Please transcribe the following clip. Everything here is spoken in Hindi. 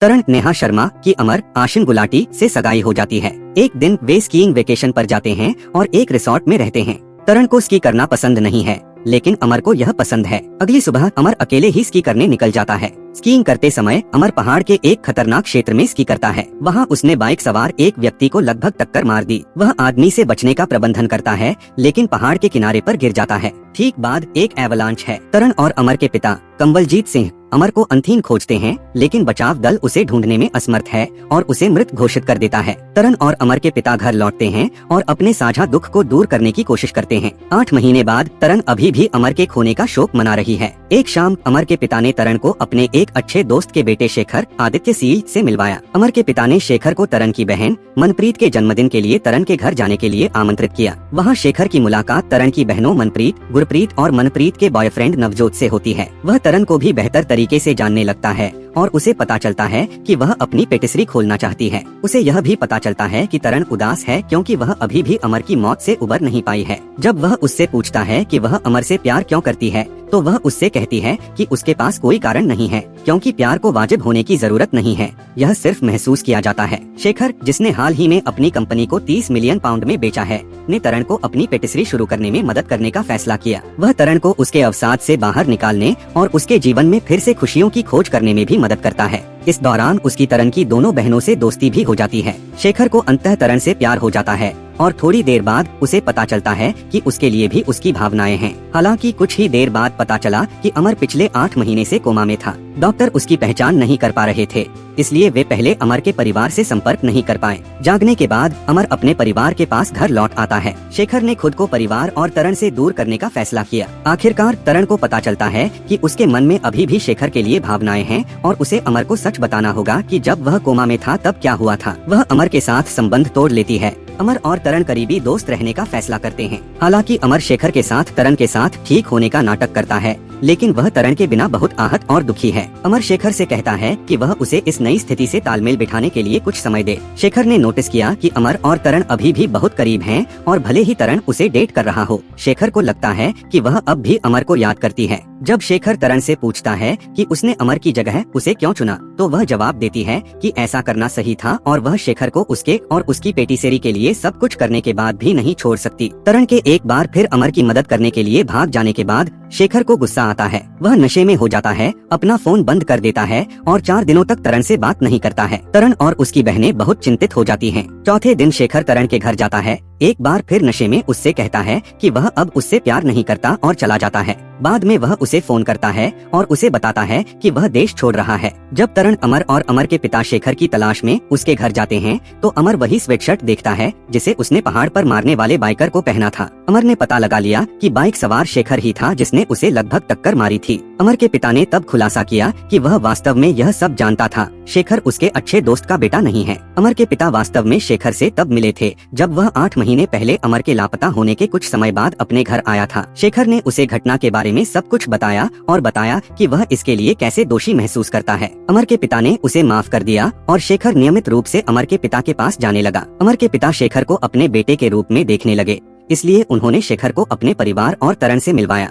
तरण नेहा शर्मा की अमर आशिन गुलाटी से सगाई हो जाती है। एक दिन वे स्कीइंग वेकेशन पर जाते हैं और एक रिसोर्ट में रहते हैं। तरण को स्की करना पसंद नहीं है, लेकिन अमर को यह पसंद है। अगली सुबह अमर अकेले ही स्की करने निकल जाता है। स्कीइंग करते समय अमर पहाड़ के एक खतरनाक क्षेत्र में स्की करता है। वहाँ उसने बाइक सवार एक व्यक्ति को लगभग टक्कर मार दी। वह आदमी से बचने का प्रबंधन करता है, लेकिन पहाड़ के किनारे पर गिर जाता है। ठीक बाद एक एवलांच है। तरण और अमर के पिता कंवलजीत सिंह अमर को अंतहीन खोजते हैं, लेकिन बचाव दल उसे ढूंढने में असमर्थ है और उसे मृत घोषित कर देता है। तरण और अमर के पिता घर लौटते हैं और अपने साझा दुख को दूर करने की कोशिश करते हैं। 8 महीने बाद तरण अभी भी अमर के खोने का शोक मना रही है। एक शाम अमर के पिता ने तरण को अपने एक अच्छे दोस्त के बेटे शेखर आदित्य सिंह से मिलवाया। अमर के पिता ने शेखर को तरण की बहन मनप्रीत के जन्मदिन के लिए तरण के घर जाने के लिए आमंत्रित किया। वहाँ शेखर की मुलाकात तरण की बहनों मनप्रीत, गुरप्रीत और मनप्रीत के बॉयफ्रेंड नवजोत से होती है। वह तरण को भी बेहतर तरीके से जानने लगता है और उसे पता चलता है कि वह अपनी पेटिसरी खोलना चाहती है। उसे यह भी पता चलता है कि तरण उदास है क्योंकि वह अभी भी अमर की मौत से उबर नहीं पाई है। जब वह उससे पूछता है कि वह अमर से प्यार क्यों करती है, तो वह उससे कहती है कि उसके पास कोई कारण नहीं है, क्योंकि प्यार को वाजिब होने की जरूरत नहीं है, यह सिर्फ महसूस किया जाता है। शेखर, जिसने हाल ही में अपनी कंपनी को 30 मिलियन पाउंड में बेचा है, ने तरण को अपनी पेटिसरी शुरू करने में मदद करने का फैसला किया। वह तरण को उसके अवसाद से बाहर निकालने और उसके जीवन में फिर से खुशियों की खोज करने में भी मदद करता है। इस दौरान उसकी तरण की दोनों बहनों से दोस्ती भी हो जाती है। शेखर को अंततः तरण से प्यार हो जाता है और थोड़ी देर बाद उसे पता चलता है कि उसके लिए भी उसकी भावनाएं हैं। हालांकि कुछ ही देर बाद पता चला कि अमर पिछले 8 महीने से कोमा में था। डॉक्टर उसकी पहचान नहीं कर पा रहे थे, इसलिए वे पहले अमर के परिवार से संपर्क नहीं कर पाए। जागने के बाद अमर अपने परिवार के पास घर लौट आता है। शेखर ने खुद को परिवार और तरण से दूर करने का फैसला किया। आखिरकार तरण को पता चलता है कि उसके मन में अभी भी शेखर के लिए भावनाएं हैं और उसे अमर को सच बताना होगा कि जब वह कोमा में था तब क्या हुआ था। वह अमर के साथ संबंध तोड़ लेती है। अमर और तरण करीबी दोस्त रहने का फैसला करते हैं। हालांकि अमर शेखर के साथ तरण के साथ ठीक होने का नाटक करता है, लेकिन वह तरण के बिना बहुत आहत और दुखी है। अमर शेखर से कहता है कि वह उसे इस नई स्थिति से तालमेल बिठाने के लिए कुछ समय दे। शेखर ने नोटिस किया कि अमर और तरण अभी भी बहुत करीब हैं और भले ही तरण उसे डेट कर रहा हो, शेखर को लगता है कि वह अब भी अमर को याद करती है। जब शेखर तरण से पूछता है कि उसने अमर की जगह उसे क्यों चुना, तो वह जवाब देती है कि ऐसा करना सही था और वह शेखर को उसके और उसकी पेटिसेरी के लिए सब कुछ करने के बाद भी नहीं छोड़ सकती। तरण के एक बार फिर अमर की मदद करने के लिए भाग जाने के बाद शेखर को गुस्सा आता है। वह नशे में हो जाता है, अपना फोन बंद कर देता है और 4 दिनों तक तरण से बात नहीं करता है। तरण और उसकी बहनें बहुत चिंतित हो जाती हैं। चौथे दिन शेखर तरण के घर जाता है। एक बार फिर नशे में उससे कहता है कि वह अब उससे प्यार नहीं करता और चला जाता है। बाद में वह उसे फोन करता है और उसे बताता है कि वह देश छोड़ रहा है। जब तरण अमर और अमर के पिता शेखर की तलाश में उसके घर जाते हैं, तो अमर वही स्वेटशर्ट देखता है जिसे उसने पहाड़ पर मारने वाले बाइकर को पहना था। अमर ने पता लगा लिया कि बाइक सवार शेखर ही था जिसने उसे लगभग टक्कर मारी थी। अमर के पिता ने तब खुलासा किया कि वह वास्तव में यह सब जानता था। शेखर उसके अच्छे दोस्त का बेटा नहीं है। अमर के पिता वास्तव में शेखर से तब मिले थे जब वह 8 महीने पहले अमर के लापता होने के कुछ समय बाद अपने घर आया था। शेखर ने उसे घटना के बारे में सब कुछ बताया और बताया कि वह इसके लिए कैसे दोषी महसूस करता है। अमर के पिता ने उसे माफ कर दिया और शेखर नियमित रूप से अमर के पिता के पास जाने लगा। अमर के पिता शेखर को अपने बेटे के रूप में देखने लगे, इसलिए उन्होंने शेखर को अपने परिवार और तरण से मिलवाया।